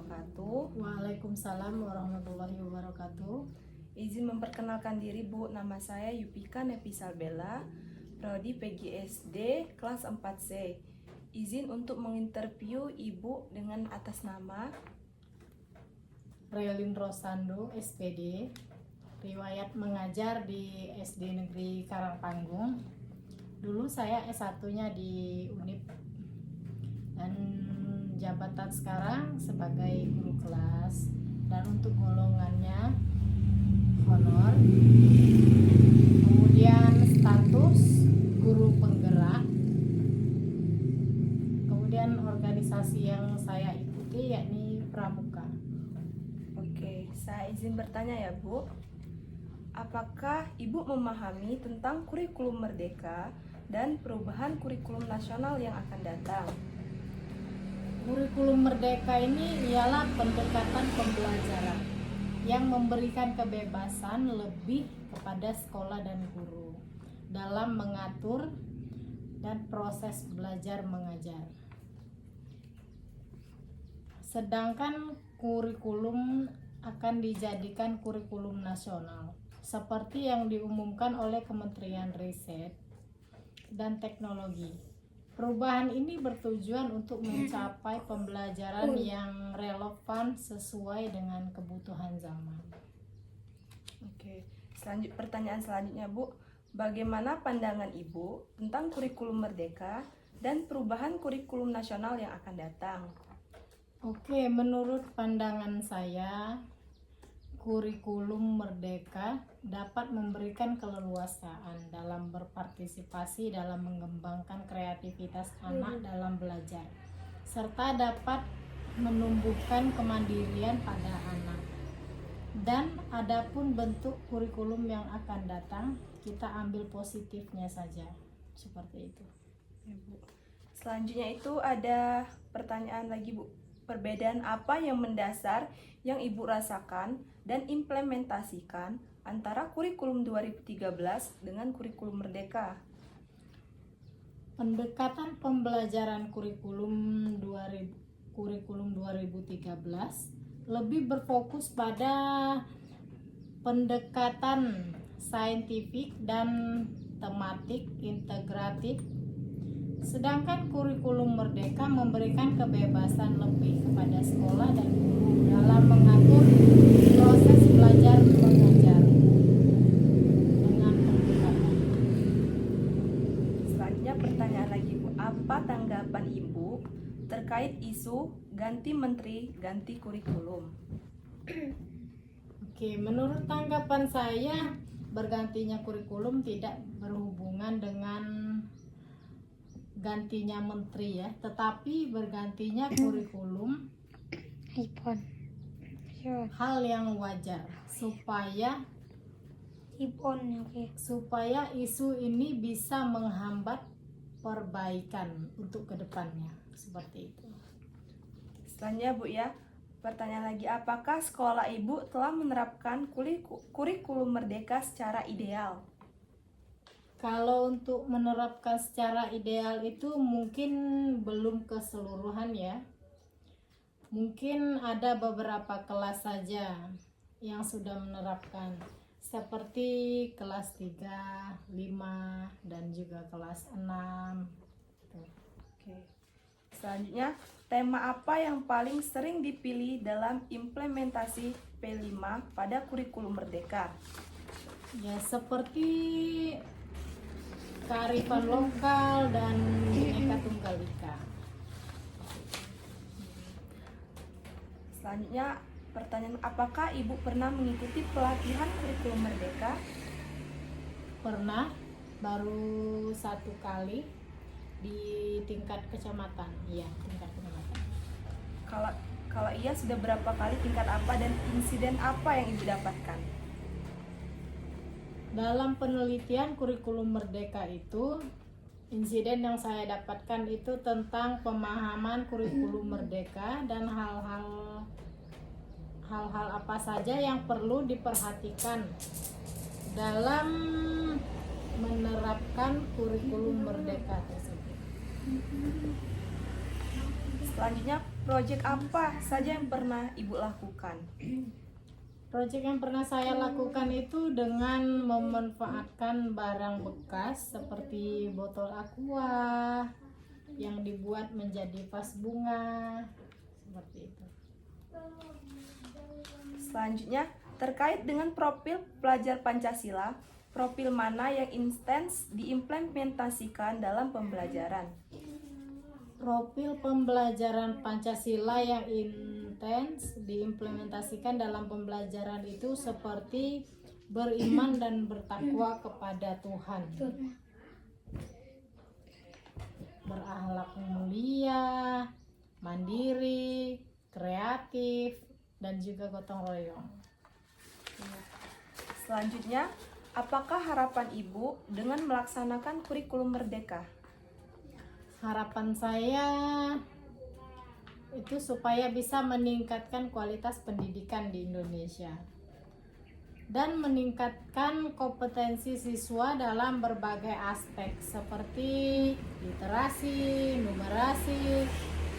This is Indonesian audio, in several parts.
wabarakatuh. Waalaikumsalam warahmatullahi wabarakatuh. Izin memperkenalkan diri Bu, nama saya Yupika Nepisal Bella, Prodi PGSD kelas 4C. Izin untuk menginterview Ibu dengan atas nama Relin Rosando, SPD. Riwayat mengajar di SD Negeri Karangpanggung. Dulu saya S1-nya di UNIP. Dan jabatan sekarang sebagai guru kelas. Dan untuk golongannya honor. Kemudian status guru penggerak. Kemudian organisasi yang saya ikuti yakni Pramuka. Oke, saya izin bertanya ya Bu. Apakah Ibu memahami tentang kurikulum merdeka dan perubahan kurikulum nasional yang akan datang? Kurikulum merdeka ini ialah pendekatan pembelajaran yang memberikan kebebasan lebih kepada sekolah dan guru dalam mengatur dan proses belajar mengajar. Sedangkan kurikulum akan dijadikan kurikulum nasional seperti yang diumumkan oleh Kementerian Riset dan Teknologi. Perubahan ini bertujuan untuk mencapai pembelajaran yang relevan sesuai dengan kebutuhan zaman. Oke, pertanyaan selanjutnya Bu. Bagaimana pandangan Ibu tentang kurikulum merdeka dan perubahan kurikulum nasional yang akan datang? Oke, menurut pandangan saya, kurikulum merdeka dapat memberikan keleluasaan dalam berpartisipasi dalam mengembangkan kreativitas anak dalam belajar, serta dapat menumbuhkan kemandirian pada anak. Dan adapun bentuk kurikulum yang akan datang, kita ambil positifnya saja, seperti itu. Ya, Bu. Selanjutnya itu ada pertanyaan lagi Bu. Perbedaan apa yang mendasar yang Ibu rasakan dan implementasikan antara kurikulum 2013 dengan kurikulum merdeka? Pendekatan pembelajaran kurikulum 2013 lebih berfokus pada pendekatan saintifik dan tematik integratif. Sedangkan kurikulum merdeka memberikan kebebasan lebih kepada sekolah dan guru dalam mengatur proses belajar mengajar dengan pendekatan. Selanjutnya pertanyaan lagi Bu, apa tanggapan Ibu terkait isu ganti menteri, ganti kurikulum? Oke, menurut tanggapan saya, bergantinya kurikulum tidak berhubungan dengan gantinya menteri ya, tetapi bergantinya kurikulum hal yang wajar supaya isu ini bisa menghambat perbaikan untuk kedepannya, seperti itu. Selanjutnya Bu ya, pertanyaan lagi, apakah sekolah Ibu telah menerapkan kurikulum merdeka secara ideal? Kalau untuk menerapkan secara ideal itu mungkin belum keseluruhan ya. Mungkin ada beberapa kelas saja yang sudah menerapkan, seperti kelas 3, 5, dan juga kelas 6. Oke. Selanjutnya, tema apa yang paling sering dipilih dalam implementasi P5 pada kurikulum merdeka? Ya, seperti kearifan lokal dan Bhinneka Tunggal Ika. Selanjutnya, pertanyaan, apakah Ibu pernah mengikuti pelatihan kurikulum merdeka? Pernah, baru 1 kali di tingkat kecamatan. Iya, tingkat kecamatan. Kalau iya, sudah berapa kali, tingkat apa, dan insiden apa yang Ibu dapatkan? Dalam penelitian kurikulum merdeka itu, insiden yang saya dapatkan itu tentang pemahaman kurikulum merdeka dan hal-hal apa saja yang perlu diperhatikan dalam menerapkan kurikulum merdeka tersebut. Selanjutnya, Proyek apa saja yang pernah Ibu lakukan? Proyek yang pernah saya lakukan itu dengan memanfaatkan barang bekas seperti botol aqua yang dibuat menjadi vas bunga, seperti itu. Selanjutnya, terkait dengan profil pelajar Pancasila, profil mana yang intens diimplementasikan dalam pembelajaran? Profil pembelajaran Pancasila yang intens diimplementasikan dalam pembelajaran itu seperti beriman dan bertakwa kepada Tuhan, berakhlak mulia, mandiri, kreatif, dan juga gotong royong. Selanjutnya, apakah harapan Ibu dengan melaksanakan kurikulum merdeka? Harapan saya itu supaya bisa meningkatkan kualitas pendidikan di Indonesia dan meningkatkan kompetensi siswa dalam berbagai aspek seperti literasi, numerasi,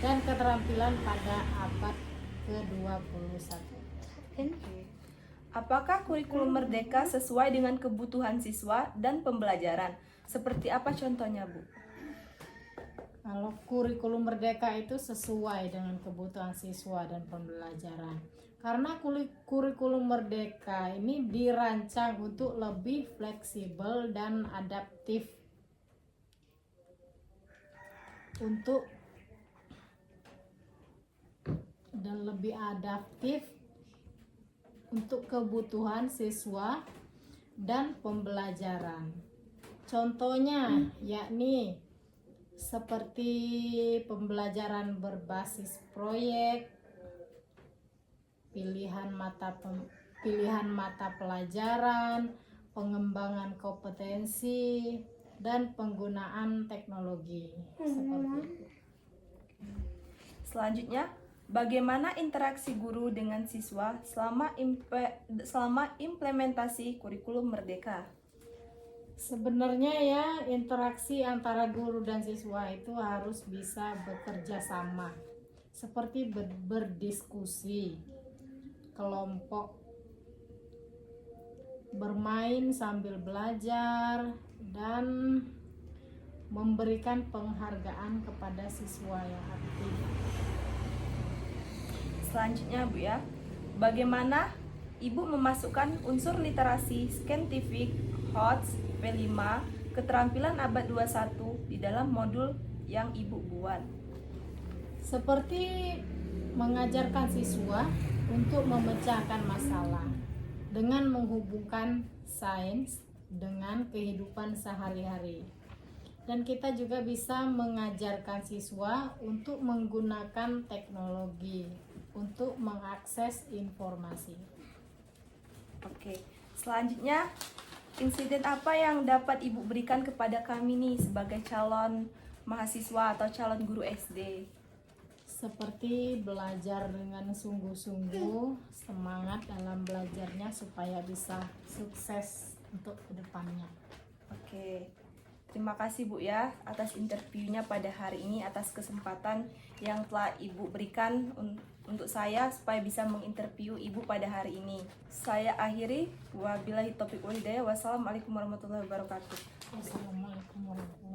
dan keterampilan pada abad ke-21. Apakah kurikulum merdeka sesuai dengan kebutuhan siswa dan pembelajaran? Seperti apa contohnya, Bu? Kalau kurikulum merdeka itu sesuai dengan kebutuhan siswa dan pembelajaran. Karena kurikulum merdeka ini dirancang untuk lebih fleksibel dan adaptif untuk kebutuhan siswa dan pembelajaran. Contohnya yakni seperti pembelajaran berbasis proyek, pilihan mata pelajaran, pengembangan kompetensi, dan penggunaan teknologi. Seperti itu. Selanjutnya, bagaimana interaksi guru dengan siswa selama implementasi kurikulum merdeka? Sebenarnya ya, interaksi antara guru dan siswa itu harus bisa bekerja sama, seperti berdiskusi, kelompok, bermain sambil belajar, dan memberikan penghargaan kepada siswa yang aktif. Selanjutnya, Bu ya, bagaimana Ibu memasukkan unsur literasi saintifik, HOTS, P5, keterampilan abad 21 di dalam modul yang Ibu buat? Seperti mengajarkan siswa untuk memecahkan masalah dengan menghubungkan sains dengan kehidupan sehari-hari. Dan kita juga bisa mengajarkan siswa untuk menggunakan teknologi untuk mengakses informasi. Oke, selanjutnya insiden apa yang dapat Ibu berikan kepada kami nih sebagai calon mahasiswa atau calon guru SD? Seperti belajar dengan sungguh-sungguh, semangat dalam belajarnya supaya bisa sukses untuk kedepannya. Oke, terima kasih Bu ya atas interviewnya pada hari ini, atas kesempatan yang telah Ibu berikan untuk saya supaya bisa menginterview Ibu pada hari ini. Saya akhiri, wabillahi taufiq wal hidayah. Wassalamualaikum warahmatullahi wabarakatuh. Wassalamualaikum warahmatullahi wabarakatuh.